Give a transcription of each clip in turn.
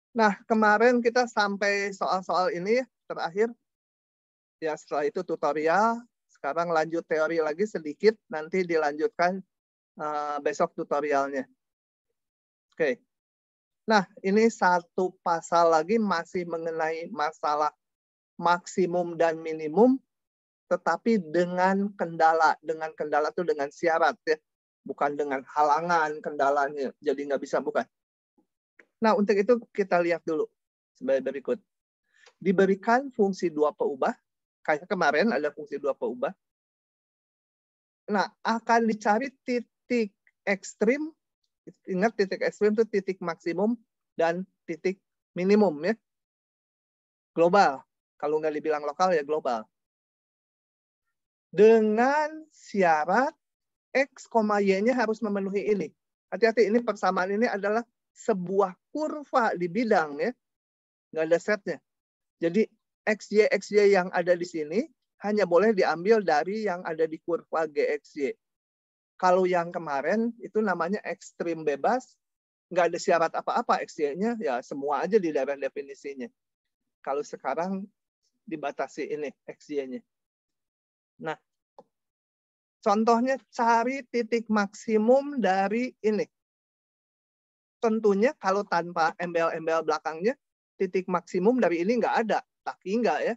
Nah, kemarin kita sampai soal-soal ini terakhir. Ya, setelah itu tutorial. Sekarang lanjut teori lagi sedikit. Nanti dilanjutkan besok tutorialnya. Oke. Nah, ini satu pasal lagi masih mengenai masalah maksimum dan minimum, tetapi dengan kendala. Dengan kendala itu dengan syarat, ya. Bukan dengan halangan kendalanya. Jadi nggak bisa, bukan. Nah, untuk itu kita lihat dulu sebagai berikut. Diberikan fungsi dua peubah, kayak kemarin ada fungsi dua peubah. Nah, akan dicari titik ekstrim. Ingat, titik ekstrim itu titik maksimum dan titik minimum, ya. Global. Kalau nggak dibilang lokal, ya global. Dengan syarat X, Y-nya harus memenuhi ini. Hati-hati, ini persamaan ini adalah sebuah kurva di bidang, ya. Nggak ada setnya. Jadi XY yang ada di sini hanya boleh diambil dari yang ada di kurva GXY. Kalau yang kemarin itu namanya ekstrim bebas, nggak ada syarat apa-apa XY-nya, ya semua aja di daerah definisinya. Kalau sekarang dibatasi ini XY-nya. Nah, contohnya cari titik maksimum dari ini. Tentunya kalau tanpa embel-embel belakangnya, titik maksimum dari ini nggak ada. Taki nggak, ya.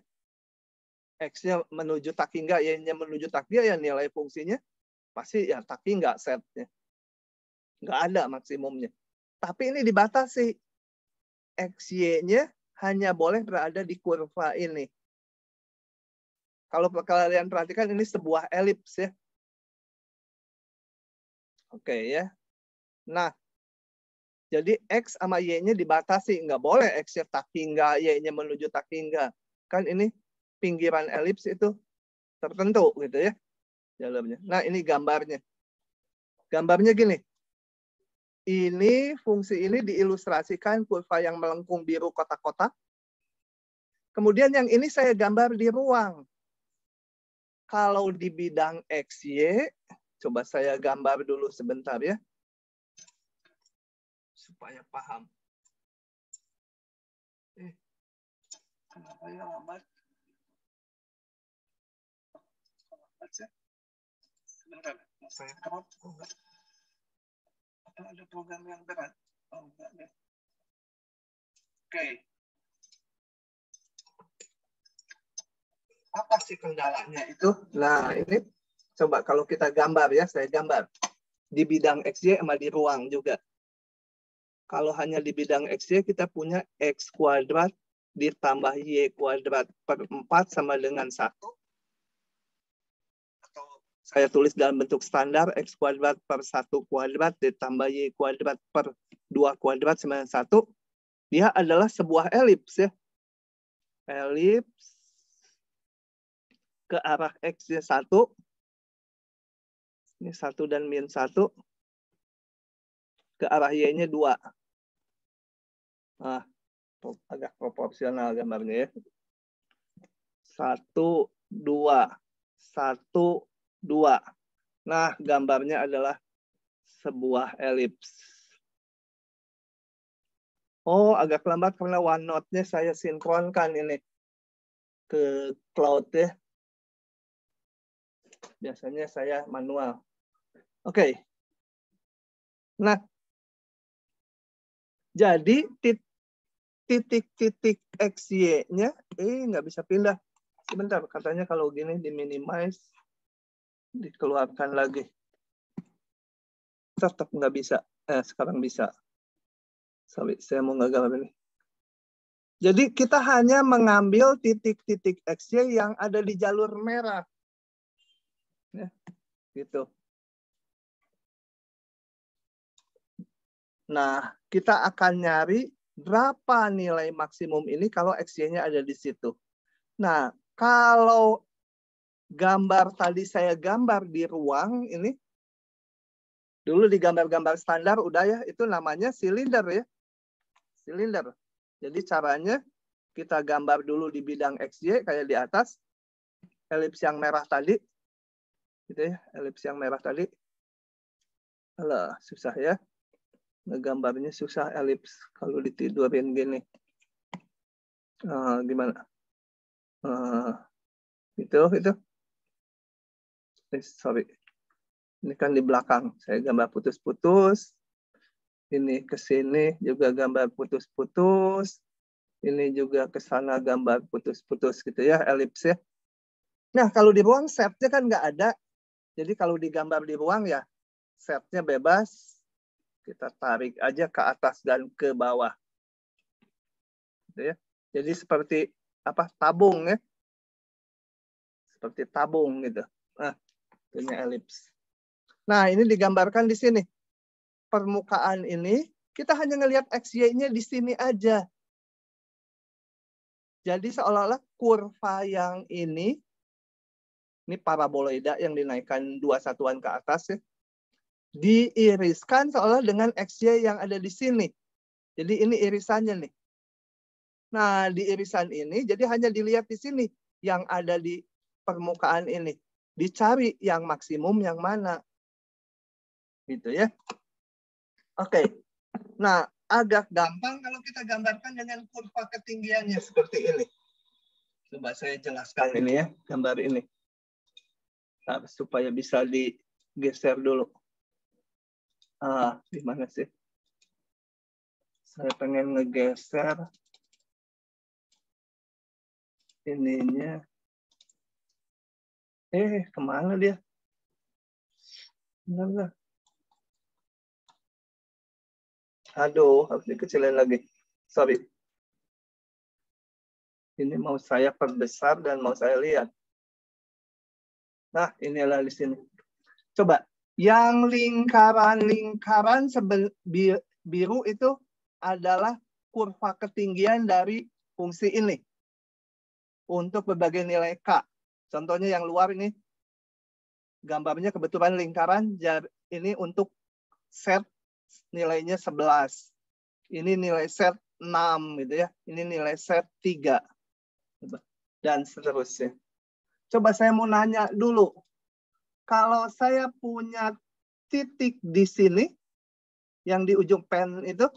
X-nya menuju taki nggak, Y-nya menuju taki, ya nilai fungsinya pasti ya taki nggak setnya. Nggak ada maksimumnya. Tapi ini dibatasi. XY-nya hanya boleh berada di kurva ini. Kalau kalian perhatikan, ini sebuah elips, ya. Oke, ya. Nah, jadi X sama Y-nya dibatasi. Nggak boleh X-nya taki nggak, Y-nya menuju taki nggak. Kan ini pinggiran elips itu tertentu, gitu, ya. Dalamnya. Nah, ini gambarnya. Gambarnya gini. Ini fungsi ini diilustrasikan kurva yang melengkung biru kotak-kotak. Kemudian yang ini saya gambar di ruang. Kalau di bidang XY, coba saya gambar dulu sebentar, ya. Supaya paham. Kenapa ya lambat? Sebentar, saya crop. Atau ada program yang berat? Oh, enggak deh. Oke. Apa sih kendalanya itu? Nah, ini coba kalau kita gambar, ya, saya gambar. Di bidang XY sama di ruang juga. Kalau hanya di bidang XY, kita punya X kuadrat ditambah Y kuadrat per 4 sama dengan 1. Atau saya tulis dalam bentuk standar, X kuadrat per 1 kuadrat ditambah Y kuadrat per 2 kuadrat sama dengan 1. Dia adalah sebuah elips, ya. Elips ke arah X-nya 1. Ini 1 dan min 1. Ke arah Y-nya 2. Nah, agak proporsional gambarnya, ya. 1, 2. 1, 2. Nah, gambarnya adalah sebuah elips. Oh, agak lambat karena OneNote-nya saya sinkronkan ini ke cloud, ya. Biasanya saya manual. Oke. Nah, jadi titik-titik XY-nya nggak bisa pindah. Sebentar, katanya kalau gini di-minimize, dikeluarkan lagi. Tetap nggak bisa. Sekarang bisa. Sorry, saya mau gagal ini. Jadi kita hanya mengambil titik-titik XY yang ada di jalur merah. Ya, gitu. Nah, kita akan nyari berapa nilai maksimum ini kalau XY-nya ada di situ. Nah, kalau gambar tadi saya gambar di ruang ini, dulu di gambar-gambar standar udah, ya, itu namanya silinder, ya. Silinder. Jadi caranya kita gambar dulu di bidang XY kayak di atas, elips yang merah tadi. Gitu, ya, elips yang merah tadi. Alah, susah, ya. Ngegambarnya susah elips kalau ditidurin gini. Gimana? Itu. Sorry. Ini kan di belakang. Saya gambar putus-putus. Ini ke sini juga gambar putus-putus. Ini juga ke sana gambar putus-putus gitu ya, elips ya. Nah, kalau di ruang setnya kan nggak ada. Jadi kalau digambar di ruang ya, setnya bebas. Kita tarik aja ke atas dan ke bawah. Gitu ya. Jadi seperti apa? Tabung ya. Seperti tabung gitu. Nah, ini elips. Nah, ini digambarkan di sini. Permukaan ini kita hanya ngelihat XY-nya di sini aja. Jadi seolah-olah kurva yang ini paraboloida yang dinaikkan 2 satuan ke atas ya, diiriskan seolah dengan XY yang ada di sini. Jadi ini irisannya nih. Nah, di irisan ini jadi hanya dilihat di sini yang ada di permukaan ini. Dicari yang maksimum yang mana. Gitu ya. Oke. Nah, agak gampang kalau kita gambarkan dengan kurva ketinggiannya seperti ini. Coba saya jelaskan ini ya, gambar ini. Nah, supaya bisa digeser dulu. Di mana sih? Saya pengen ngegeser ininya. Kemana dia? Benar. Aduh, harus dikecilin lagi. Sorry. Ini mau saya perbesar dan mau saya lihat. Nah, inilah di sini. Coba, yang lingkaran-lingkaran biru itu adalah kurva ketinggian dari fungsi ini. Untuk berbagai nilai K. Contohnya yang luar ini, gambarnya kebetulan lingkaran, ini untuk set nilainya 11. Ini nilai set 6 gitu ya. Ini nilai set 3. Dan seterusnya. Coba saya mau nanya dulu. Kalau saya punya titik di sini, yang di ujung pen itu,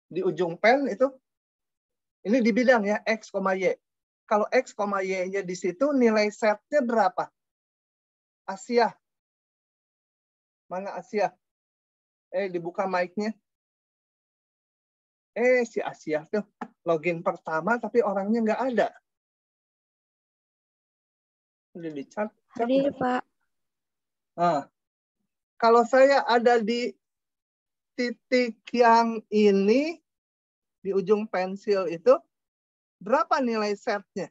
di ujung pen itu, ini di bidang ya, X, Y. Kalau X, Y-nya di situ, nilai setnya berapa? Asia. Mana Asia? Dibuka mic-nya. Si Asia tuh login pertama, tapi orangnya nggak ada. Udah di-chat. Hadir, Pak. Kalau saya ada di titik yang ini, di ujung pensil itu, berapa nilai setnya?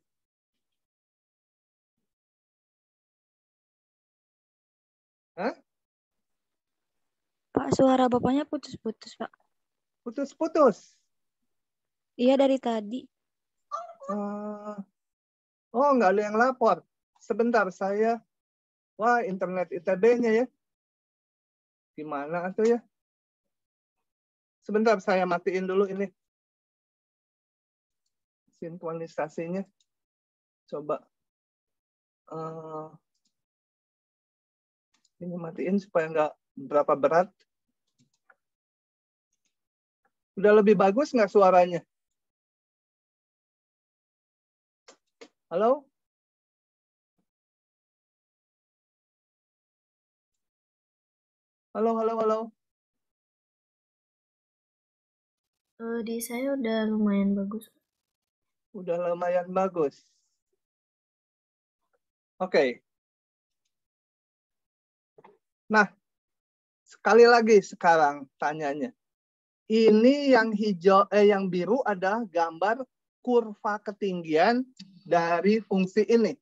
Pak, suara Bapaknya putus-putus, Pak. Putus-putus? Iya, dari tadi. Nggak ada yang lapor. Sebentar, saya... Wah, internet ITB-nya ya. Gimana tuh ya? Sebentar, saya matiin dulu ini. Sinkronisasinya. Coba. Ini matiin supaya nggak berapa berat. Udah lebih bagus nggak suaranya? Halo? Halo. Di saya udah lumayan bagus. Udah lumayan bagus. Oke. Nah, sekali lagi sekarang tanyanya. Ini yang hijau, yang biru adalah gambar kurva ketinggian dari fungsi ini.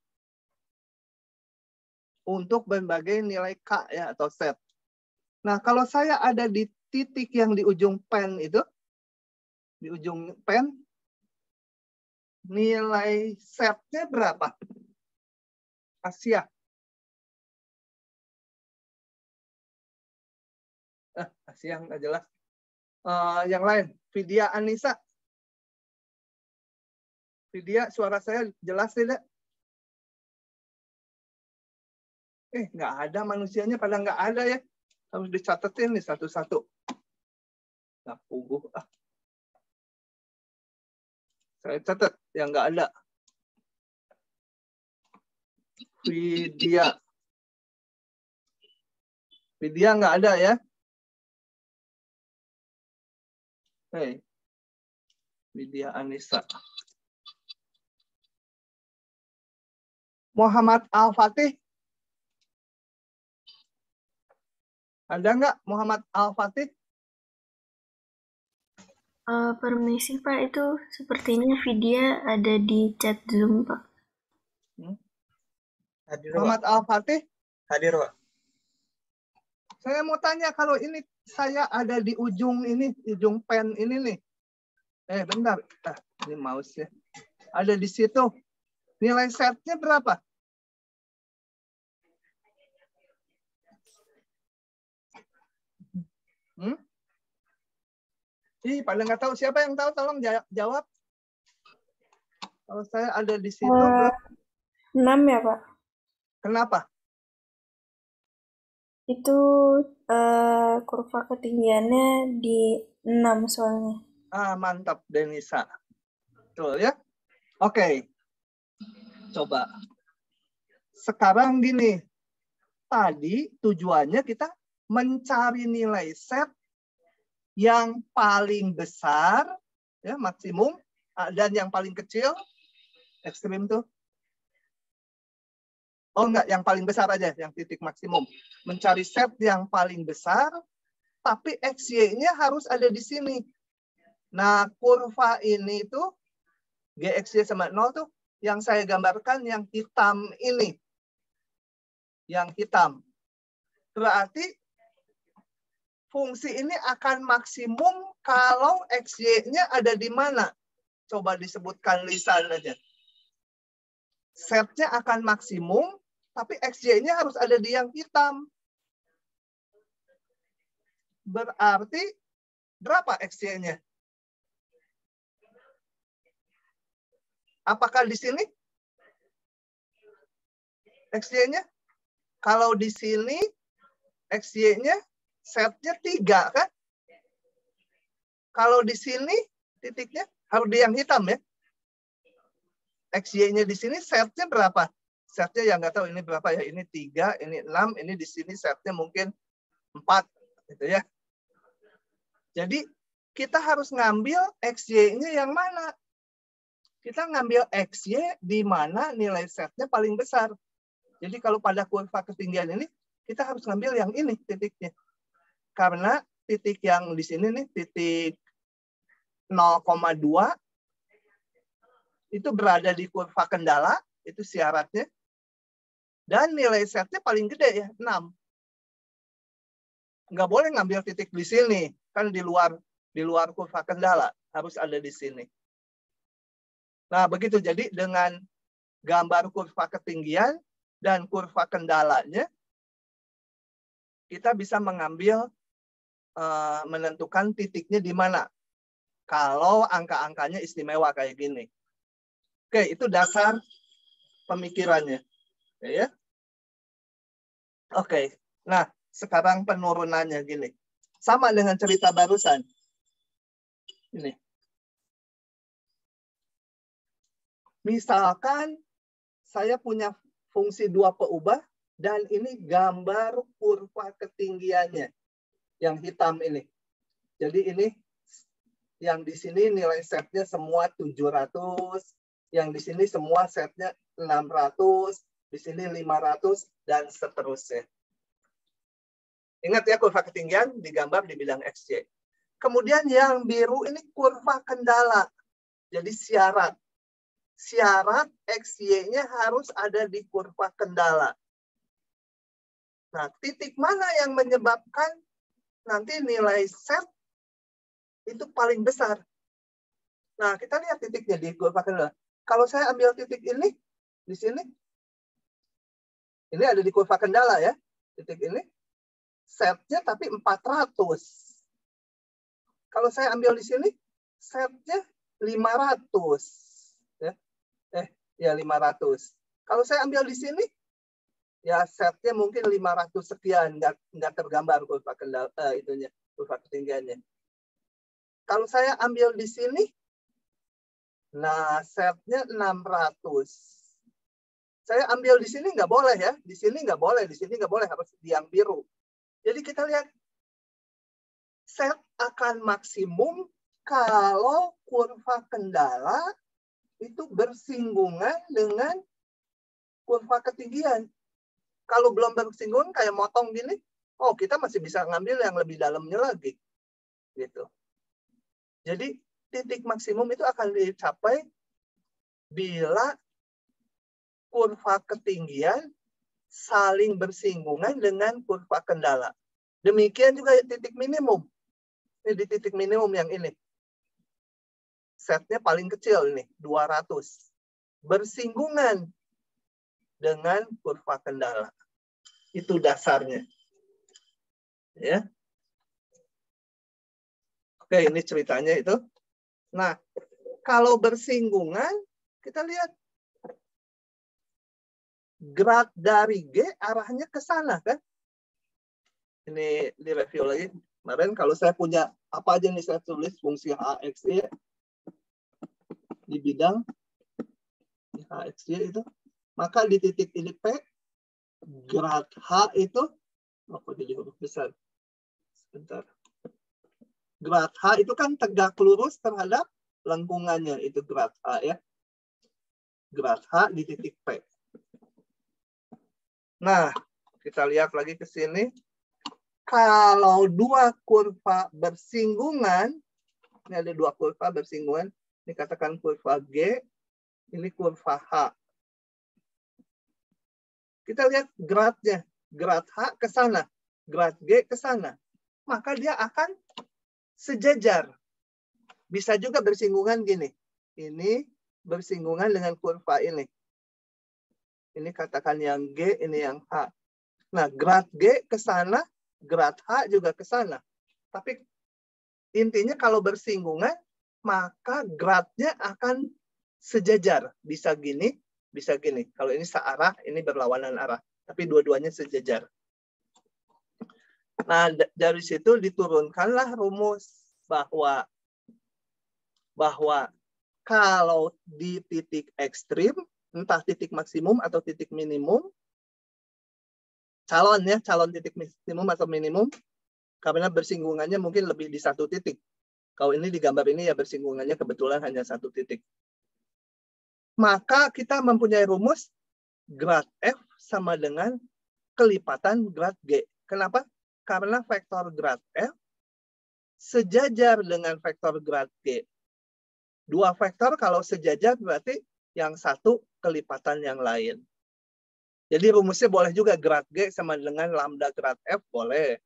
Untuk berbagai nilai K ya atau set. Nah, kalau saya ada di titik yang di ujung pen itu, di ujung pen, nilai setnya berapa? Asia. Asia nggak jelas. Yang lain, Vidya Anissa. Vidya, suara saya jelas tidak? Nggak ada manusianya, pada nggak ada ya. Harus dicatetin nih satu-satu. Nah, saya catat yang nggak ada. Vidya. Vidya nggak ada ya? Hey. Vidya Anissa. Muhammad Al-Fatih. Ada nggak Muhammad Al-Fatih? Permisi Pak, itu sepertinya Vidya ada di chat Zoom Pak. Hadir, Muhammad Pak. Al-Fatih? Hadir, Pak. Saya mau tanya, kalau ini saya ada di ujung ini, ujung pen ini nih. Bentar. Ini mouse-nya. Ada di situ. Nilai setnya berapa? Pada nggak tahu. Siapa yang tahu? Tolong jawab. Kalau saya ada di situ. 6 ya, Pak? Kenapa? Itu kurva ketinggiannya di 6 soalnya. Mantap, Denisa. Betul ya? Oke. Coba. Sekarang gini. Tadi tujuannya kita mencari nilai set yang paling besar, ya maksimum, dan yang paling kecil, ekstrim tuh. Oh enggak, yang paling besar aja, yang titik maksimum. Mencari set yang paling besar, tapi XY-nya harus ada di sini. Nah, kurva ini tuh, GXY sama 0 tuh, yang saya gambarkan yang hitam ini. Yang hitam. Berarti fungsi ini akan maksimum kalau XY-nya ada di mana? Coba disebutkan lisan aja. Setnya akan maksimum, tapi XY-nya harus ada di yang hitam. Berarti berapa XY-nya? Apakah di sini? XY-nya? Kalau di sini, XY-nya setnya 3 kan? Kalau di sini titiknya harus di yang hitam ya. XY-nya di sini setnya berapa? Setnya yang nggak tahu ini berapa ya. Ini 3, ini 6, ini di sini setnya mungkin 4 gitu ya. Jadi kita harus ngambil XY-nya yang mana? Kita ngambil XY di mana nilai setnya paling besar. Jadi kalau pada kurva ketinggian ini kita harus ngambil yang ini titiknya. Karena titik yang di sini nih, titik 0,2 itu berada di kurva kendala, itu syaratnya. Dan nilai setnya paling gede ya, 6. Nggak boleh ngambil titik di sini, kan di luar kurva kendala, harus ada di sini. Nah, begitu. Jadi dengan gambar kurva ketinggian dan kurva kendalanya, kita bisa mengambil menentukan titiknya di mana. Kalau angka-angkanya istimewa kayak gini. Oke, itu dasar pemikirannya. Oke, ya. Oke, nah sekarang penurunannya gini. Sama dengan cerita barusan. Ini. Misalkan saya punya fungsi 2 peubah dan ini gambar kurva ketinggiannya. Yang hitam ini. Jadi ini yang di sini nilai setnya semua 700, yang di sini semua setnya 600, di sini 500 dan seterusnya. Ingat ya, kurva ketinggian digambar dibilang XY. Kemudian yang biru ini kurva kendala. Jadi syarat. Syarat XY-nya harus ada di kurva kendala. Nah, titik mana yang menyebabkan nanti nilai set itu paling besar. Nah, kita lihat titiknya di kurva kendala. Kalau saya ambil titik ini, di sini, ini ada di kurva kendala ya, titik ini, setnya tapi 400. Kalau saya ambil di sini, setnya 500. Ya, 500. Kalau saya ambil di sini, Ya setnya mungkin 500 sekian, nggak tergambar kurva kurva ketinggiannya. Kalau saya ambil di sini, nah setnya 600. Saya ambil di sini nggak boleh ya, di sini nggak boleh, di sini nggak boleh, harus di yang biru. Jadi kita lihat set akan maksimum kalau kurva kendala itu bersinggungan dengan kurva ketinggian. Kalau belum bersinggungan kayak motong gini, oh kita masih bisa ngambil yang lebih dalamnya lagi. Gitu. Jadi titik maksimum itu akan dicapai bila kurva ketinggian saling bersinggungan dengan kurva kendala. Demikian juga titik minimum. Ini di titik minimum yang ini. Setnya paling kecil ini, 200. Bersinggungan dengan kurva kendala. Itu dasarnya. Ya. Oke, ini ceritanya itu. Nah, kalau bersinggungan, kita lihat grad dari G arahnya ke sana kan? Ini direview lagi. Kemarin kalau saya punya apa aja nih saya tulis fungsi H, X, Y di bidang H, X, Y itu, maka di titik ini P, grad H itu, apa jadi huruf besar? Sebentar. Grad H itu kan tegak lurus terhadap lengkungannya, itu grad H ya. Grad H di titik P. Nah, kita lihat lagi ke sini. Kalau dua kurva bersinggungan, ini ada dua kurva bersinggungan, ini katakan kurva G, ini kurva H. Kita lihat gradnya, grad H ke sana, grad G ke sana. Maka dia akan sejajar. Bisa juga bersinggungan gini. Ini bersinggungan dengan kurva ini. Ini katakan yang G, ini yang H. Nah, grad G ke sana, grad H juga ke sana. Tapi intinya kalau bersinggungan, maka gradnya akan sejajar. Bisa gini, bisa gini. Kalau ini searah, ini berlawanan arah. Tapi dua-duanya sejajar. Nah, dari situ diturunkanlah rumus bahwa kalau di titik ekstrim, entah titik maksimum atau titik minimum, calon titik maksimum atau minimum, karena bersinggungannya mungkin lebih di satu titik. Kalau ini di gambar ini ya bersinggungannya kebetulan hanya satu titik. Maka kita mempunyai rumus grad F sama dengan kelipatan grad G. Kenapa? Karena vektor grad F sejajar dengan vektor grad G. Dua vektor kalau sejajar berarti yang satu kelipatan yang lain. Jadi rumusnya boleh juga grad G sama dengan lambda grad F, boleh.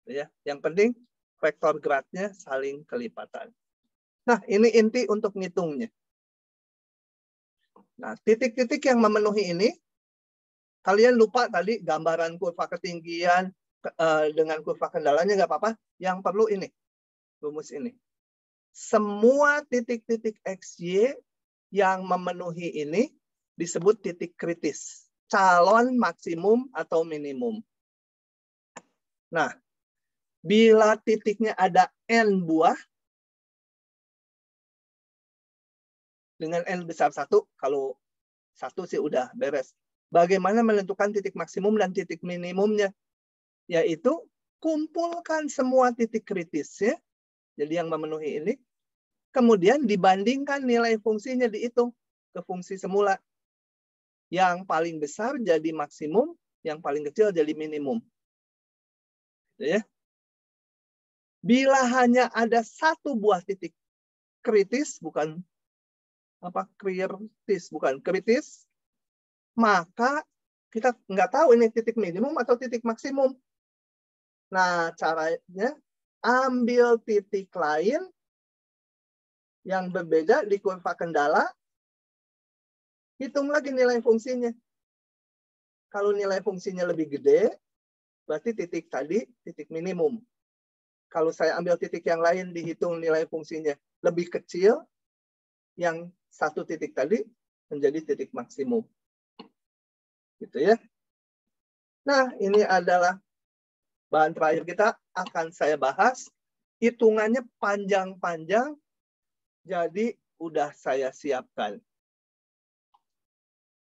Ya, yang penting vektor gradnya saling kelipatan. Nah, ini inti untuk ngitungnya. Nah, titik-titik yang memenuhi ini, kalian lupa tadi gambaran kurva ketinggian dengan kurva kendalanya nggak apa-apa. Yang perlu ini, rumus ini. Semua titik-titik XY yang memenuhi ini disebut titik kritis. Calon maksimum atau minimum. Nah, bila titiknya ada N buah, dengan N besar 1, kalau 1 sih udah beres. Bagaimana menentukan titik maksimum dan titik minimumnya? Yaitu kumpulkan semua titik kritisnya, jadi yang memenuhi ini, kemudian dibandingkan nilai fungsinya dihitung ke fungsi semula. Yang paling besar jadi maksimum, yang paling kecil jadi minimum. Ya. Bila hanya ada satu buah titik kritis, bukan kritis, maka kita nggak tahu ini titik minimum atau titik maksimum. Nah, caranya ambil titik lain yang berbeda di kurva kendala, hitung lagi nilai fungsinya. Kalau nilai fungsinya lebih gede, berarti titik tadi titik minimum. Kalau saya ambil titik yang lain, dihitung nilai fungsinya lebih kecil, yang satu titik tadi menjadi titik maksimum. Gitu ya. Nah, ini adalah bahan terakhir kita akan saya bahas. Hitungannya panjang-panjang, jadi udah saya siapkan.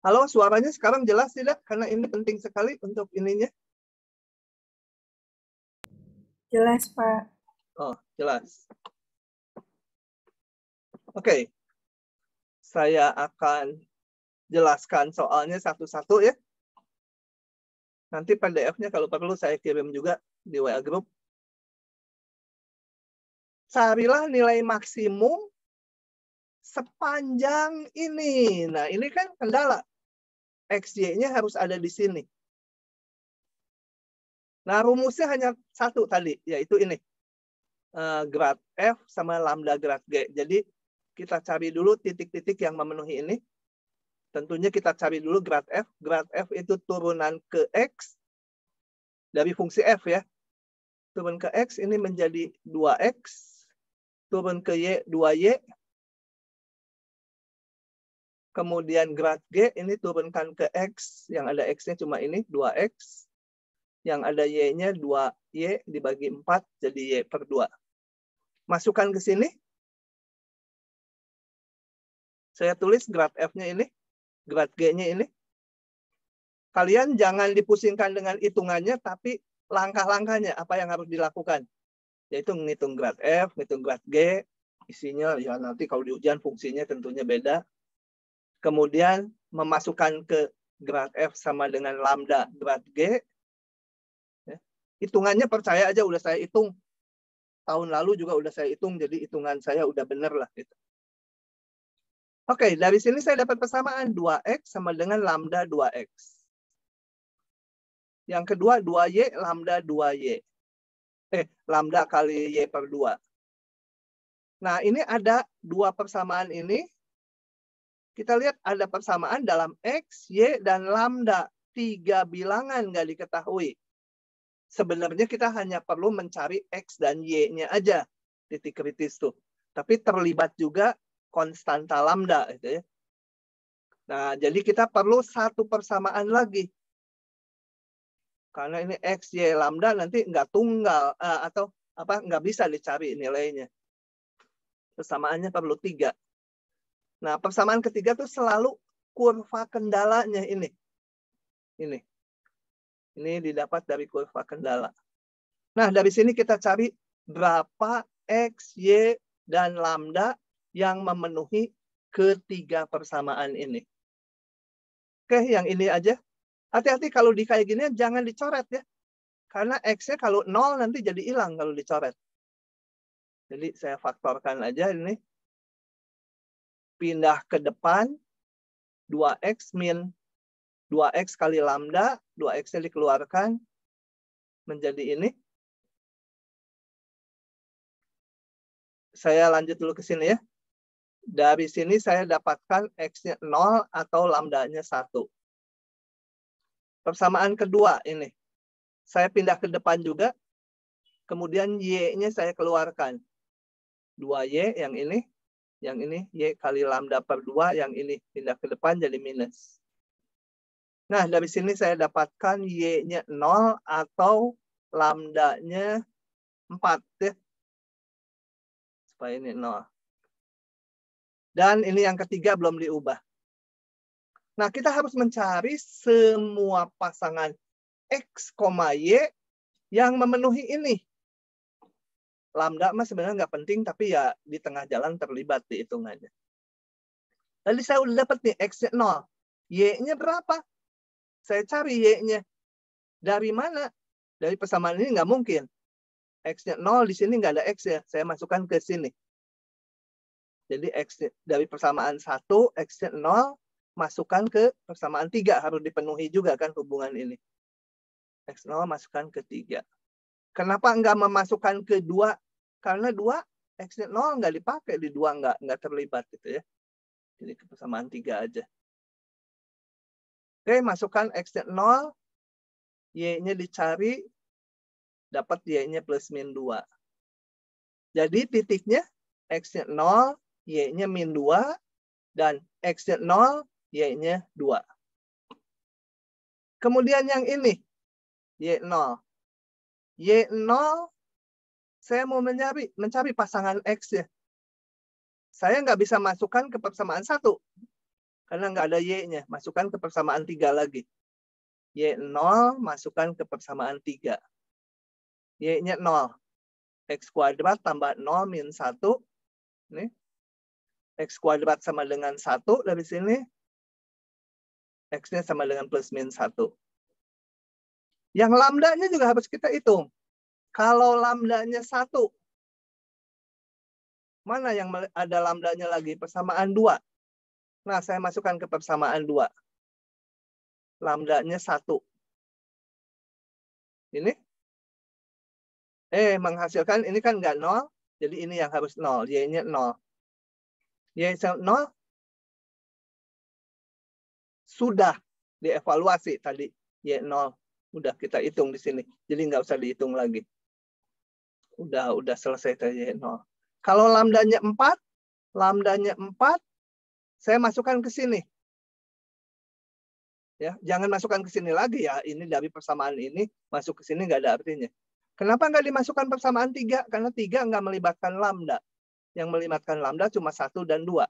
Halo, suaranya sekarang jelas tidak? Karena ini penting sekali untuk ininya. Jelas, Pak. Oh, jelas. Oke. Saya akan jelaskan soalnya satu-satu ya. Nanti PDF-nya kalau perlu saya kirim juga di WA Group. Carilah nilai maksimum sepanjang ini. Nah, ini kan kendala. XY-nya harus ada di sini. Nah, rumusnya hanya satu tadi, yaitu ini. Grad F sama lambda grad G. Jadi, kita cari dulu titik-titik yang memenuhi ini. Tentunya kita cari dulu grad F. Grad F itu turunan ke X dari fungsi F ya. Turun ke X ini menjadi 2X. Turun ke Y, 2Y. Kemudian grad G ini turunkan ke X. Yang ada X-nya cuma ini, 2X. Yang ada Y-nya 2Y dibagi 4, jadi Y per 2. Masukkan ke sini. Saya tulis grad F-nya ini. Grad G-nya ini. Kalian jangan dipusingkan dengan hitungannya, tapi langkah-langkahnya apa yang harus dilakukan. Yaitu menghitung grad F, menghitung grad G, isinya ya nanti kalau di ujian fungsinya tentunya beda. Kemudian memasukkan ke grad F sama dengan lambda grad G. Ya. Hitungannya percaya aja udah saya hitung. Tahun lalu juga udah saya hitung, jadi hitungan saya udah bener lah. Gitu. Oke, dari sini saya dapat persamaan 2X sama dengan lambda 2X. Yang kedua 2Y lambda 2Y. Lambda kali Y per 2. Nah, ini ada dua persamaan ini. Kita lihat ada persamaan dalam X, Y, dan lambda. 3 bilangan nggak diketahui. Sebenarnya kita hanya perlu mencari X dan Y-nya aja. Titik kritis tuh. Tapi terlibat juga konstanta lambda. Gitu ya. Nah, jadi kita perlu satu persamaan lagi. Karena ini X, Y, lambda nanti nggak tunggal. Atau apa nggak bisa dicari nilainya. Persamaannya perlu 3. Nah, persamaan ketiga tuh selalu kurva kendalanya ini. Ini didapat dari kurva kendala. Nah, dari sini kita cari berapa X, Y, dan lambda yang memenuhi ketiga persamaan ini. Oke, yang ini aja. Hati-hati kalau di kayak gini jangan dicoret ya. Karena X-nya kalau 0 nanti jadi hilang kalau dicoret. Jadi saya faktorkan aja ini. Pindah ke depan, 2X min 2X kali lambda, 2X-nya dikeluarkan, menjadi ini. Saya lanjut dulu ke sini ya. Dari sini saya dapatkan X-nya 0 atau lambdanya 1. Persamaan kedua ini. Saya pindah ke depan juga. Kemudian Y-nya saya keluarkan. 2Y yang ini. Yang ini Y kali lambda per 2. Yang ini pindah ke depan jadi minus. Nah, dari sini saya dapatkan Y-nya 0 atau lambdanya 4. Ya. Supaya ini 0. Dan ini yang ketiga belum diubah. Nah, kita harus mencari semua pasangan X, Y yang memenuhi ini. Lambda mah sebenarnya nggak penting, tapi ya di tengah jalan terlibat di hitungannya. Tadi saya udah dapat nih X-nya 0. Y-nya berapa? Saya cari Y-nya. Dari mana? Dari persamaan ini nggak mungkin. X-nya 0, di sini nggak ada X ya. Saya masukkan ke sini. Jadi X dari persamaan 1, X-nya 0, masukkan ke persamaan 3. Harus dipenuhi juga kan hubungan ini. X0 masukkan ke 3. Kenapa nggak memasukkan ke 2? Karena 2, X-nya 0 nggak dipakai. Di 2 nggak terlibat gitu ya. Jadi ke persamaan 3 aja. Oke, masukkan X-nya 0. Y-nya dicari. Dapat Y-nya plus min 2. Jadi titiknya X-nya 0, Y-nya min 2. Dan X-nya 0, Y-nya 2. Kemudian yang ini. Y0. Y0, saya mau mencari pasangan X ya. Saya nggak bisa masukkan ke persamaan 1. Karena nggak ada Y-nya. Masukkan ke persamaan 3 lagi. Y0 masukkan ke persamaan 3. Y-nya 0. X kuadrat tambah 0 min 1. Nih. X kuadrat sama dengan 1 dari sini. X-nya sama dengan plus min 1. Yang lambdanya juga harus kita hitung. Kalau lambdanya 1, mana yang ada lambdanya lagi? Persamaan 2. Nah, saya masukkan ke persamaan 2. Lambdanya 1. Ini. Menghasilkan, ini kan nggak 0. Jadi ini yang harus 0. Y-nya 0. Y-nya 0. Sudah dievaluasi tadi. Y0. Udah kita hitung di sini. Jadi nggak usah dihitung lagi. Udah selesai tadi Y0. Kalau lambdanya 4, saya masukkan ke sini. Ya, jangan masukkan ke sini lagi ya. Ini dari persamaan ini masuk ke sini nggak ada artinya. Kenapa nggak dimasukkan persamaan 3? Karena 3 nggak melibatkan lambda. Yang melibatkan lambda cuma 1 dan 2.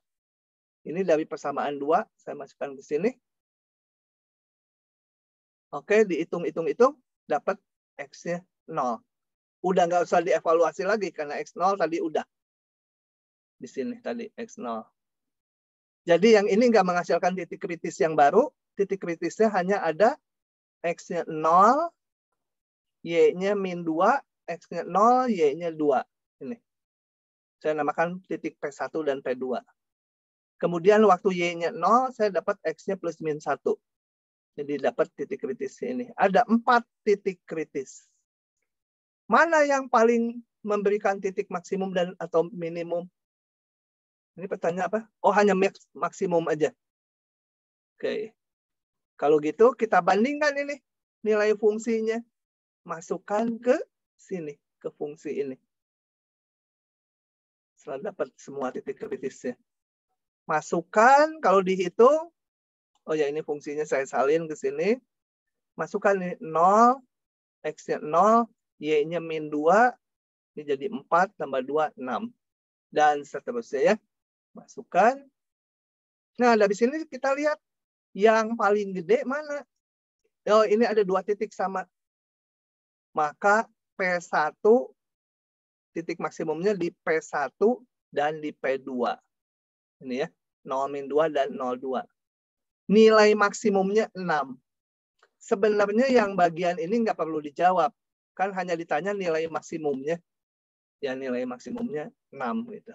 Ini dari persamaan 2, saya masukkan ke sini. Oke, dihitung-hitung, dapat X-nya 0. Udah nggak usah dievaluasi lagi, karena X0 tadi udah. Di sini tadi, X0. Jadi yang ini nggak menghasilkan titik kritis yang baru. Titik kritisnya hanya ada X-nya 0, Y-nya min 2, X-nya 0, Y-nya 2. Ini. Saya namakan titik P1 dan P2. Kemudian waktu Y-nya 0, saya dapat X-nya plus min 1. Jadi dapat titik kritis ini. Ada 4 titik kritis. Mana yang paling memberikan titik maksimum dan atau minimum? Ini pertanyaan apa? Oh, hanya maksimum aja. Oke. Kalau gitu, kita bandingkan ini. Nilai fungsinya. Masukkan ke sini. Ke fungsi ini. Setelah dapat semua titik kritisnya. Masukkan, kalau dihitung. Oh ya, ini fungsinya saya salin ke sini. Masukkan ini 0. X-nya 0. Y-nya min 2. Ini jadi 4 tambah 2, 6. Dan seterusnya ya. Masukkan. Nah, dari sini kita lihat yang paling gede mana. Oh, ini ada 2 titik sama. Maka P1 titik maksimumnya di P1 dan di P2. Ini ya, 0-2 dan 0,2. Nilai maksimumnya 6. Sebenarnya yang bagian ini nggak perlu dijawab. Kan hanya ditanya nilai maksimumnya. Ya, nilai maksimumnya 6 gitu.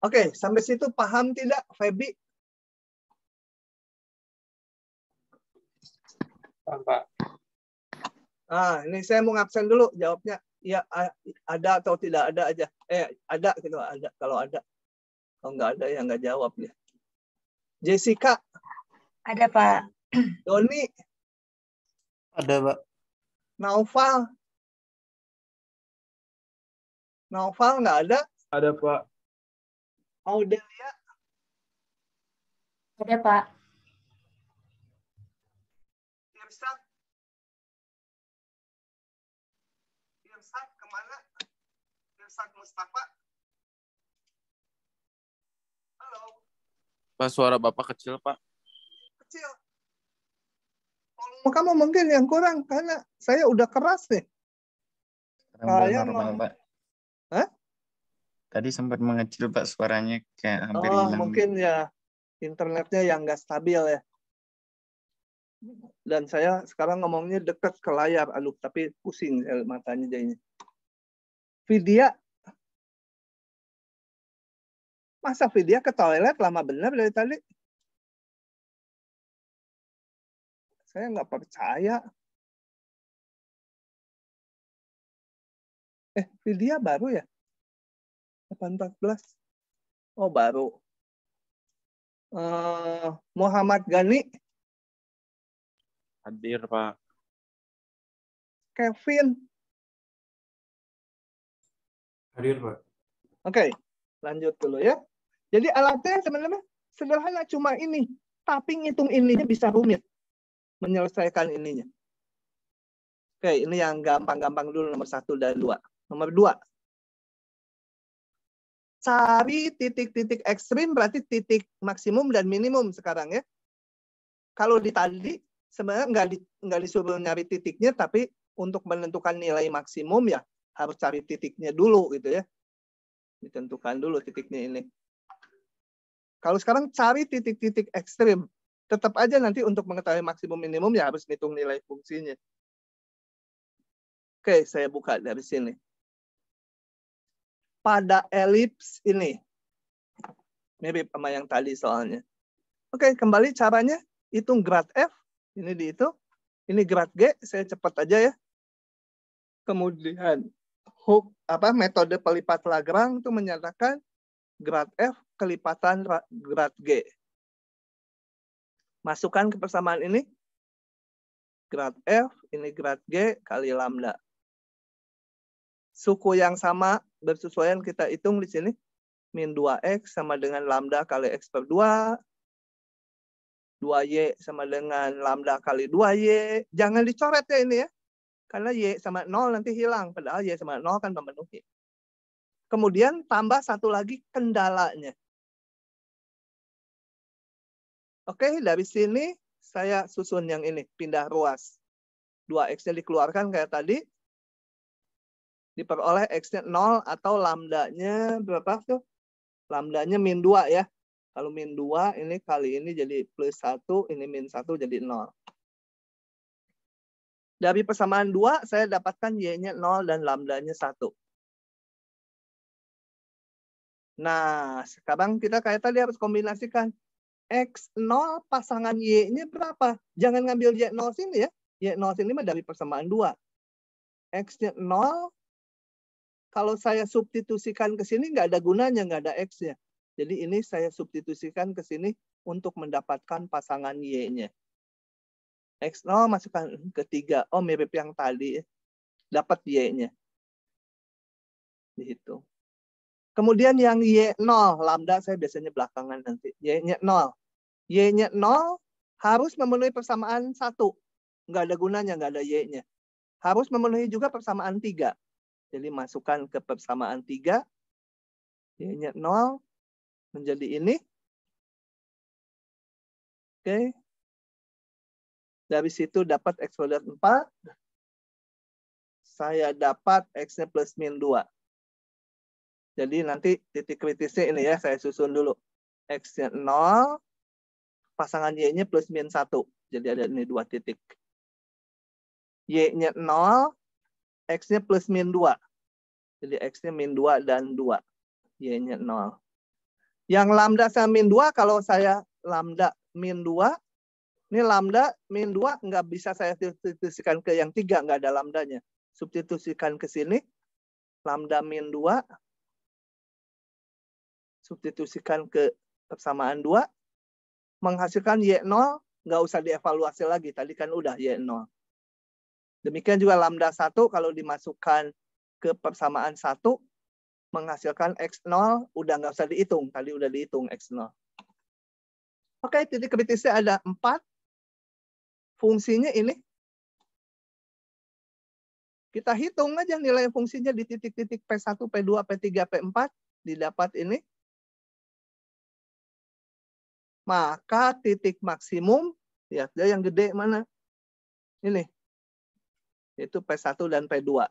Oke, sampai situ paham tidak, Feby? Paham, Pak. Ini saya mau ngabsen dulu jawabnya. Ya, ada atau tidak ada aja. Ada gitu, ada. Kalau ada. Kalau nggak ada, ya nggak jawab ya. Jessica. Ada, Pak. Doni. Ada, Pak. Naufal. Naufal nggak ada. Ada, Pak. Audelia. Ada, Pak. Irsad. Irsad kemana? Irsad Mustafa. Halo. Pak, suara Bapak kecil, Pak. Kecil. Volume kamu mungkin yang kurang, karena saya udah keras nih. Saya normal, Pak. Hah? Tadi sempat mengecil, Pak, suaranya kayak hampir hilang. Mungkin ya internetnya yang nggak stabil ya. Dan saya sekarang ngomongnya dekat ke layar, tapi pusing matanya jadinya. Vidya. Masa Vidya ke toilet lama benar dari tadi? Saya nggak percaya. Vidya baru ya? 814. Oh, baru. Muhammad Gani. Hadir, Pak. Kevin. Hadir, Pak. Oke, lanjut dulu ya. Jadi alatnya sebenarnya sederhana, cuma ini. Tapi ngitung ininya bisa rumit. menyelesaikan ininya. Oke, ini yang gampang-gampang dulu, nomor 1 dan 2. Nomor 2. Cari titik-titik ekstrim berarti titik maksimum dan minimum sekarang ya. Kalau di tadi sebenarnya nggak disuruh nyari titiknya, tapi untuk menentukan nilai maksimum ya harus cari titiknya dulu gitu ya. Ditentukan dulu titiknya ini. Kalau sekarang cari titik-titik ekstrim, tetap aja nanti untuk mengetahui maksimum minimum ya harus hitung nilai fungsinya. Oke, saya buka dari sini. Pada elips ini, mirip sama yang tadi soalnya. Oke, kembali caranya hitung grad F, ini dihitung. Ini grad G, saya cepat aja ya. Kemudian metode pelipat Lagrange itu menyatakan grad F kelipatan grad G. Masukkan ke persamaan ini. Grad F, ini grad G kali lambda. Suku yang sama bersesuaian kita hitung di sini. Min 2X sama dengan lambda kali X per 2. 2Y sama dengan lambda kali 2Y. Jangan dicoret ya ini ya. Karena Y sama 0 nanti hilang. Padahal Y sama 0 kan memenuhi. Kemudian tambah satu lagi kendalanya. Oke, dari sini saya susun yang ini. Pindah ruas. 2X-nya dikeluarkan kayak tadi. Diperoleh X-nya 0 atau lambdanya berapa tuh? Lambdanya min 2 ya. Kalau min 2 ini kali ini jadi plus 1, ini min 1 jadi 0. Dari persamaan 2 saya dapatkan Y-nya 0 dan lambdanya 1. Nah, sekarang kita kayak tadi harus kombinasikan. X0 pasangan Y-nya berapa? Jangan ngambil Y0 sini ya. Y0 sini mah dari persamaan 2. X-nya 0. Kalau saya substitusikan ke sini nggak ada gunanya, nggak ada X-nya. Jadi ini saya substitusikan ke sini untuk mendapatkan pasangan Y-nya. X0 masukkan ke 3. Oh, mirip yang tadi. Dapat Y-nya. Dihitung. Kemudian yang Y0, lambda saya biasanya belakangan nanti. Y-nya 0. Y-nya 0 harus memenuhi persamaan 1. Nggak ada gunanya, nggak ada Y-nya. Harus memenuhi juga persamaan 3. Jadi masukkan ke persamaan 3. Y-nya 0 menjadi ini. Oke. Dari situ dapat X kuadrat 4. Saya dapat X-nya plus min 2. Jadi nanti titik kritisnya ini ya, saya susun dulu. X-nya 0, pasangan Y-nya plus min 1. Jadi ada ini 2 titik. Y-nya 0, X-nya plus min 2. Jadi X-nya min 2 dan 2. Y-nya 0. Yang lambda sama min 2, kalau saya lambda min 2, ini lambda min 2 nggak bisa saya substitusikan ke yang 3, nggak ada lambdanya. Substitusikan ke sini, lambda min 2, substitusikan ke persamaan 2, menghasilkan Y0, nggak usah dievaluasi lagi, tadi kan udah Y0. Demikian juga lambda 1, kalau dimasukkan ke persamaan 1, menghasilkan X0, udah nggak usah dihitung, tadi udah dihitung X0. Oke, titik kritisnya ada 4. Fungsinya ini. Kita hitung aja nilai fungsinya di titik-titik P1, P2, P3, P4. Didapat ini. Maka titik maksimum, ya yang gede mana? Ini. Itu P1 dan P2.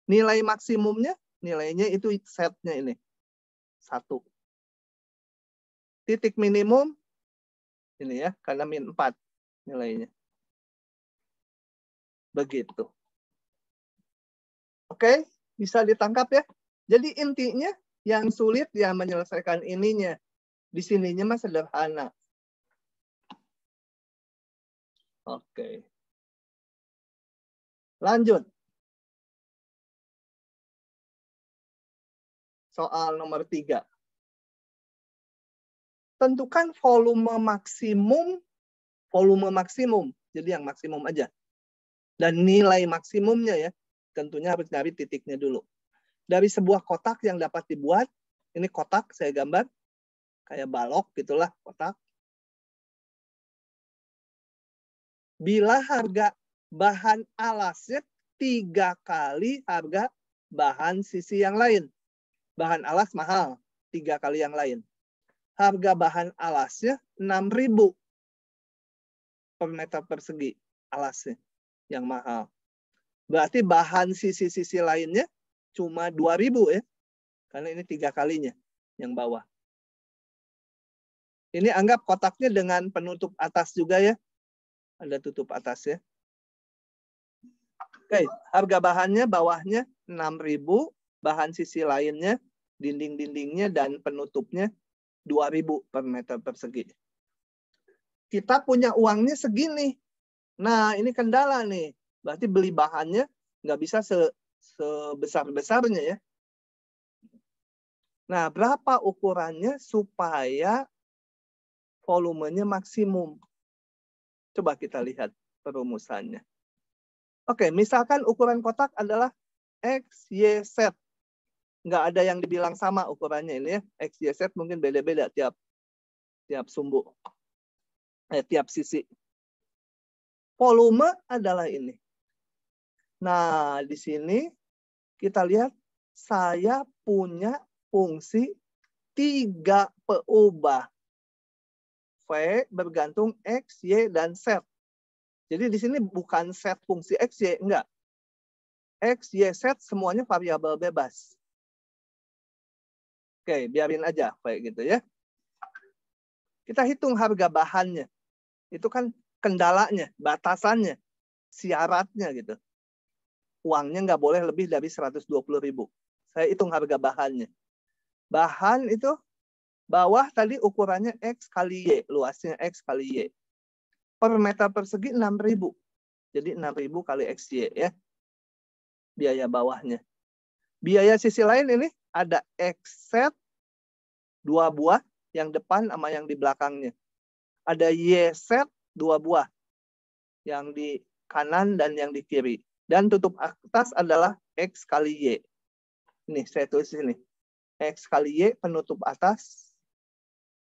Nilai maksimumnya, nilainya itu setnya ini. 1. Titik minimum, ini ya, karena min 4 nilainya. Begitu. Oke, bisa ditangkap ya. Jadi intinya yang sulit ya menyelesaikan ininya. Di sininya mah sederhana. Oke. Lanjut. Soal nomor 3. Tentukan volume maksimum. Jadi yang maksimum aja. Dan nilai maksimumnya ya. Tentunya harus dari titiknya dulu. Dari sebuah kotak yang dapat dibuat. Ini kotak saya gambar. Kayak balok gitulah kotak. bila harga bahan alasnya 3 kali harga bahan sisi yang lain. Bahan alas mahal, 3 kali yang lain. Harga bahan alasnya 6.000 per meter persegi alasnya yang mahal. Berarti bahan sisi-sisi lainnya cuma 2.000 ya. Karena ini 3 kalinya yang bawah. Ini anggap kotaknya dengan penutup atas juga ya. Ada tutup atas ya. Oke, harga bahannya bawahnya 6.000, bahan sisi lainnya, dinding-dindingnya dan penutupnya 2.000 per meter persegi. Kita punya uangnya segini. Nah, ini kendala nih. Berarti beli bahannya nggak bisa sebesar-besarnya ya. Nah, berapa ukurannya supaya volumenya maksimum? Coba kita lihat perumusannya. Oke, misalkan ukuran kotak adalah X, Y, Z. Nggak ada yang dibilang sama ukurannya ini ya. X, Y, Z mungkin beda-beda tiap sumbu. Tiap sisi. Volume adalah ini. Nah, di sini kita lihat saya punya fungsi 3 peubah. V bergantung X, Y, dan Z. Jadi di sini bukan set fungsi X, Y, enggak. X, Y, Z semuanya variabel bebas. Oke, biarin aja kayak gitu ya. Kita hitung harga bahannya. Itu kan kendalanya, batasannya, syaratnya gitu. Uangnya nggak boleh lebih dari 120.000. Saya hitung harga bahannya. Bahan itu bawah tadi ukurannya X kali Y, luasnya X kali Y. Per meter persegi 6.000. Jadi 6.000 kali XY ya. Biaya bawahnya. Biaya sisi lain ini ada XZ 2 buah, yang depan sama yang di belakangnya. Ada YZ 2 buah, yang di kanan dan yang di kiri. Dan tutup atas adalah X kali Y. Ini saya tulis ini. X kali Y penutup atas.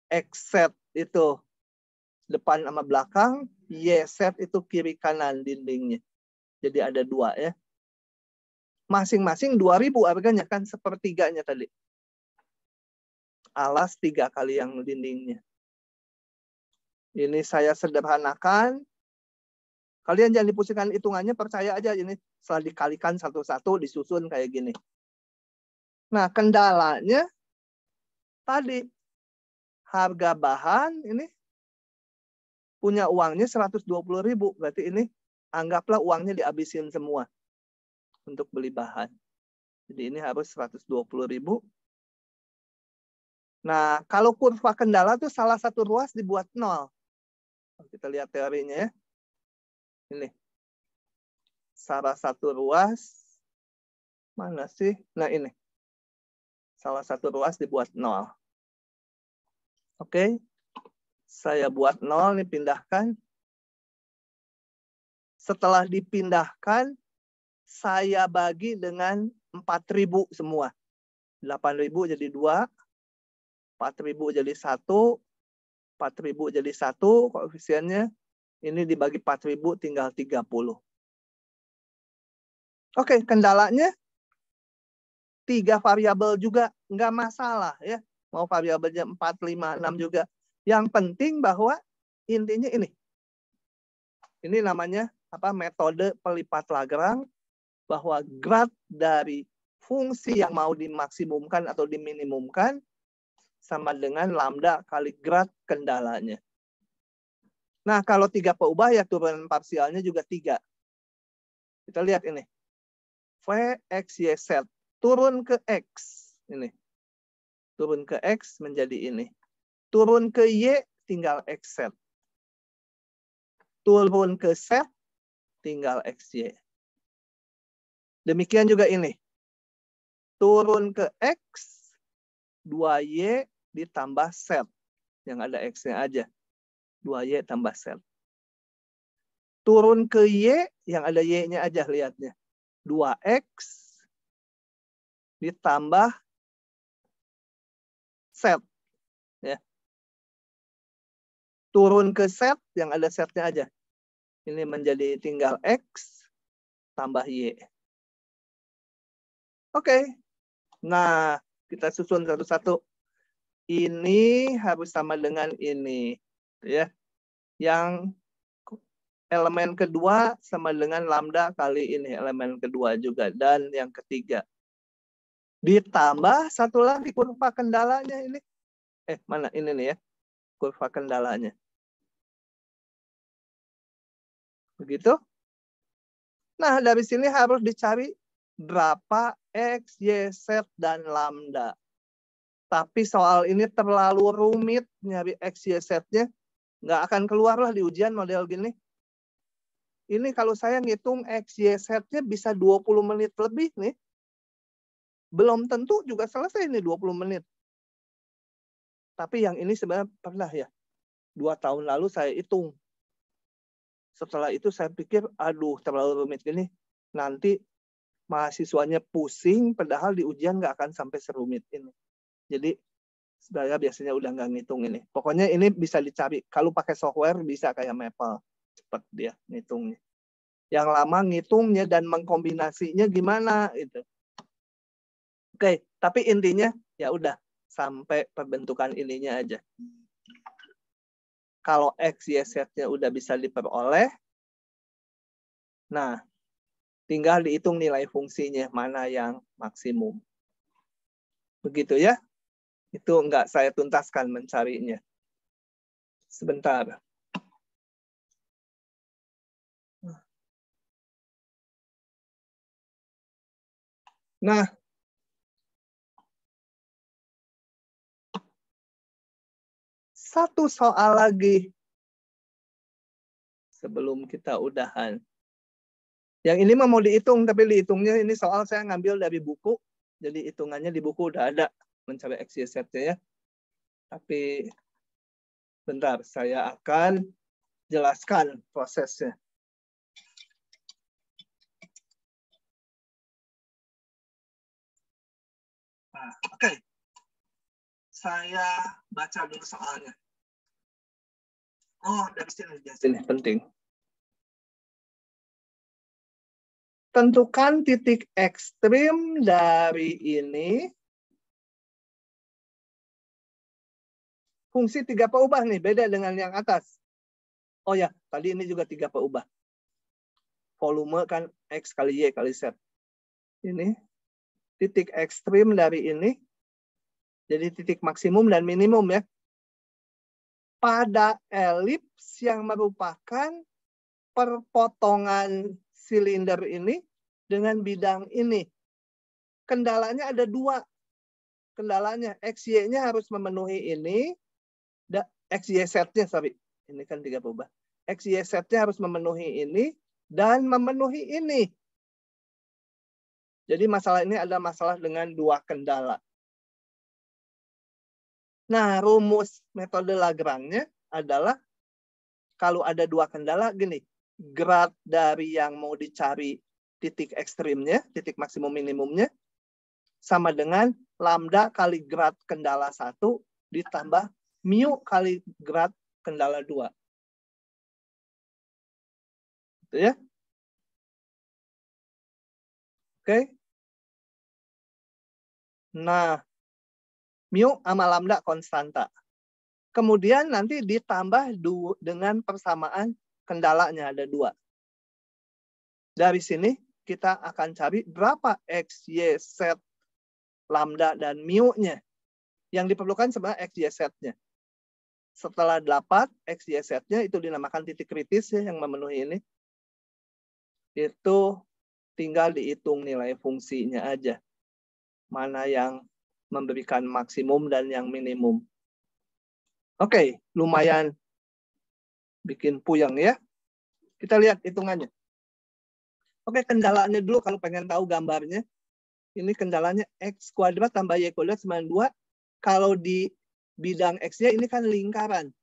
XZ itu depan sama belakang. YZ itu kiri kanan dindingnya. Jadi ada 2 ya. Masing-masing 2.000 harganya kan sepertiganya tadi. Alas 3 kali yang dindingnya. Ini saya sederhanakan. Kalian jangan dipusingkan hitungannya, percaya aja ini setelah dikalikan satu-satu disusun kayak gini. Nah, kendalanya tadi harga bahan ini punya uangnya 120.000, berarti ini anggaplah uangnya dihabisin semua untuk beli bahan. Jadi ini harus 120.000. Nah, kalau kurva kendala itu salah satu ruas dibuat 0. Kita lihat teorinya ya. Ini. Salah satu ruas. Mana sih? Nah ini. Salah satu ruas dibuat 0. Oke. Saya buat 0, ini pindahkan. Setelah dipindahkan, saya bagi dengan 4.000 semua. 8.000 jadi 2. 4.000 jadi 1. 4.000 jadi 1 koefisiennya. Ini dibagi 4.000 tinggal 30. Oke, kendalanya 3 variabel juga nggak masalah ya. Mau variabelnya 4, 5, 6 juga. Yang penting bahwa intinya ini. Ini namanya metode pelipat Lagrange, bahwa grad dari fungsi yang mau dimaksimumkan atau diminimumkan sama dengan lambda kali grad kendalanya. Nah, kalau 3 peubah ya turunan parsialnya juga 3. Kita lihat ini. V, X, Y, Z. Turun ke X. Ini. Turun ke X menjadi ini. Turun ke Y tinggal XZ. Turun ke Z tinggal XY. Demikian juga ini. Turun ke X, 2Y ditambah Z. Yang ada X-nya aja. 2Y tambah Z. Turun ke Y, yang ada Y-nya aja lihatnya. 2X ditambah Z. Ya. Turun ke Z, yang ada Z-nya aja. Ini menjadi tinggal X tambah Y. Oke. Nah, kita susun satu-satu. Ini harus sama dengan ini. Ya. Yang elemen kedua sama dengan lambda kali ini. Elemen kedua juga. Dan yang ketiga. Ditambah satu lagi kurva kendalanya ini. Mana ini nih ya. Kurva kendalanya. Begitu. Nah, dari sini harus dicari berapa X, Y, Z, dan lambda. Tapi soal ini terlalu rumit nyari X, Y, Z-nya. Nggak akan keluarlah di ujian model gini. Ini kalau saya ngitung X, Y, Z-nya bisa 20 menit lebih nih. Belum tentu juga selesai nih 20 menit. Tapi yang ini sebenarnya pernah ya. 2 tahun lalu saya hitung. Setelah itu saya pikir, aduh terlalu rumit gini. Nanti mahasiswanya pusing, padahal di ujian nggak akan sampai serumit ini. Jadi saya biasanya udah nggak ngitung ini. Pokoknya ini bisa dicari. Kalau pakai software bisa kayak Maple. Cepat dia ngitungnya. Yang lama ngitungnya dan mengkombinasinya gimana itu. Oke, tapi intinya ya udah sampai pembentukan ininya aja. Kalau X, Y, Z-nya udah bisa diperoleh, nah tinggal dihitung nilai fungsinya mana yang maksimum. Begitu ya. Itu enggak saya tuntaskan mencarinya. Sebentar. Nah, satu soal lagi sebelum kita udahan. Yang ini mau dihitung, tapi dihitungnya ini soal saya ngambil dari buku. Jadi hitungannya di buku udah ada mencari X, Y, Z-nya ya. Tapi bentar, saya akan jelaskan prosesnya. Nah, oke. Saya baca dulu soalnya. Oh, dari sini penting. Tentukan titik ekstrim dari ini. Fungsi 3 peubah nih, beda dengan yang atas. Oh ya, tadi ini juga 3 peubah. Volume kan X kali Y kali Z. Ini titik ekstrim dari ini. Jadi titik maksimum dan minimum ya. Pada elips yang merupakan perpotongan silinder ini dengan bidang ini. Kendalanya ada 2. Kendalanya XY-nya harus memenuhi ini. XYZ-nya, sorry. Ini kan 3 peubah. XYZ-nya harus memenuhi ini dan memenuhi ini. Jadi masalah ini ada masalah dengan 2 kendala. Nah, rumus metode Lagrange adalah kalau ada 2 kendala gini, grad dari yang mau dicari titik ekstrimnya, titik maksimum minimumnya, sama dengan lambda kali grad kendala 1 ditambah mu kali grad kendala 2. Gitu ya. Oke. Nah, mu sama lambda konstanta. Kemudian nanti ditambah dengan persamaan kendalanya ada 2. Dari sini kita akan cari berapa X, Y, Z, lambda, dan mu-nya. Yang diperlukan sebenarnya X, Y, Z-nya. Setelah dapat X, Y, Z-nya itu dinamakan titik kritis ya, yang memenuhi ini. Itu tinggal dihitung nilai fungsinya aja. Mana yang memberikan maksimum dan yang minimum. Oke, lumayan bikin puyeng ya. Kita lihat hitungannya. Oke, kendalanya dulu kalau pengen tahu gambarnya. Ini kendalanya X kuadrat tambah Y kuadrat sama 2. Kalau di bidang X-nya ini kan lingkaran.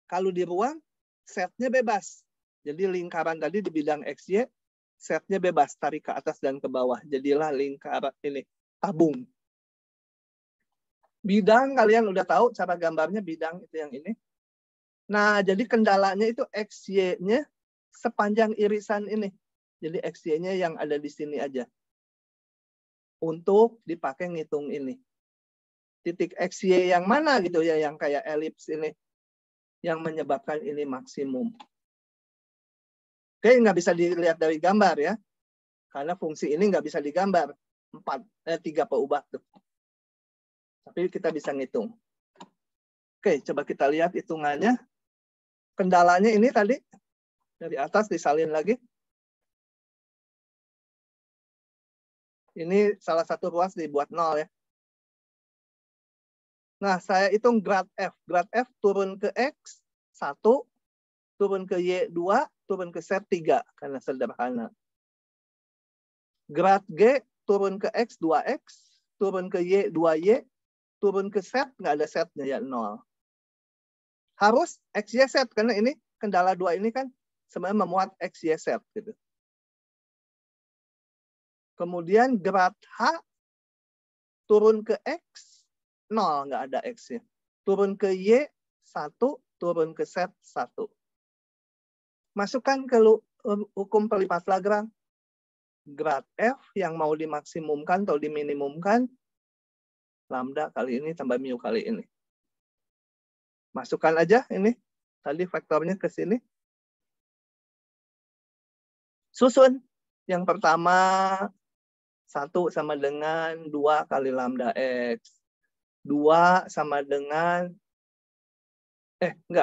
Kalau di ruang, setnya bebas. Jadi lingkaran tadi di bidang XY, setnya bebas. Tarik ke atas dan ke bawah. Jadilah lingkaran ini, tabung. Bidang kalian udah tahu cara gambarnya bidang itu yang ini. Nah, jadi kendalanya itu XY-nya sepanjang irisan ini. Jadi XY-nya yang ada di sini aja. Untuk dipakai ngitung ini. Titik XY yang mana gitu ya, yang kayak elips ini. Yang menyebabkan ini maksimum. Oke, nggak bisa dilihat dari gambar ya. Karena fungsi ini nggak bisa digambar. 3 peubah tuh. Tapi kita bisa ngitung. Oke, coba kita lihat hitungannya. Kendalanya ini tadi. Dari atas disalin lagi. Ini salah satu ruas dibuat 0 ya. Nah, saya hitung grad F. Grad F turun ke X 1, turun ke Y 2, turun ke Z 3. Karena sederhana. Grad G turun ke X 2X, turun ke Y 2Y, turun ke Z, nggak ada Z-nya ya 0. Harus X, Y, Z. Karena ini kendala 2 ini kan sebenarnya memuat X, Y, Z. Gitu. Kemudian grad H turun ke X 0, nggak ada X-nya. Turun ke Y 1, turun ke Z 1. Masukkan ke hukum pelipat Lagrange. Grad F yang mau dimaksimumkan atau diminimumkan, lambda kali ini tambah mu kali ini. Masukkan aja ini. Tadi vektornya ke sini. Susun. Yang pertama, 1 sama dengan 2 kali lambda X. 2 sama dengan, 1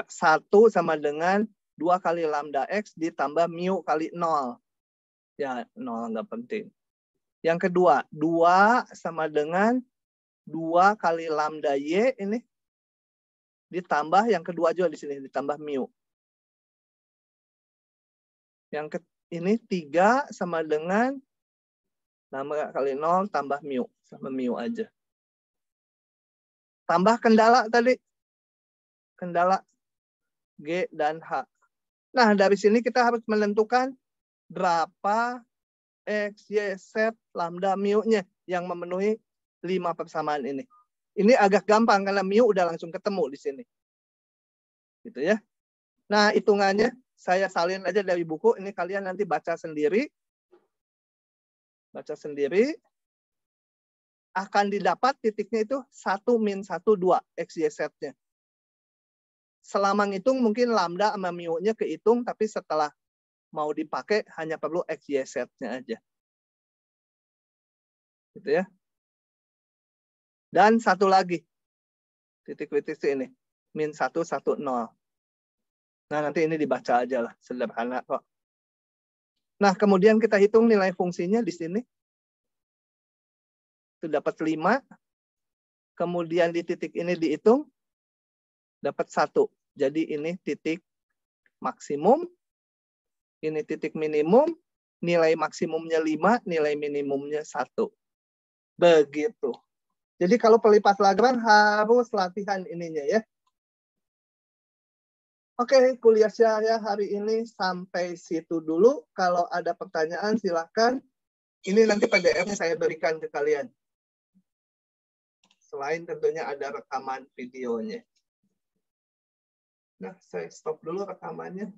sama dengan 2 kali lambda X ditambah mu kali 0. Ya, 0 nggak penting. Yang kedua, 2 sama dengan 2 kali lambda Y ini. Ditambah yang kedua juga di sini, ditambah mu. Yang ini 3 sama dengan lambda kali 0 tambah mu. Sama mu aja. Tambah kendala tadi. Kendala G dan H. Nah, dari sini kita harus menentukan berapa X, Y, Z, lambda, mu-nya yang memenuhi 5 persamaan ini. Ini agak gampang karena mu udah langsung ketemu di sini. Gitu ya. Nah, hitungannya saya salin aja dari buku. Ini kalian nanti baca sendiri. Baca sendiri. Akan didapat titiknya itu 1 min 1, 2 X, Y, Z-nya. Selama ngitung mungkin lambda sama mu-nya kehitung, tapi setelah mau dipakai hanya perlu X, Y, Z-nya aja. Gitu ya. Dan satu lagi. Titik-titik ini. Min 1, 1, 0. Nah, nanti ini dibaca aja lah. Sederhana kok. Nah, kemudian kita hitung nilai fungsinya di sini. Itu dapat 5. Kemudian di titik ini dihitung. Dapat 1. Jadi ini titik maksimum. Ini titik minimum. Nilai maksimumnya 5. Nilai minimumnya 1. Begitu. Jadi kalau pelipat Lagrange harus latihan ininya ya. Oke, kuliah saya hari ini sampai situ dulu. Kalau ada pertanyaan silahkan. Ini nanti PDF-nya saya berikan ke kalian. Selain tentunya ada rekaman videonya. Nah, saya stop dulu rekamannya.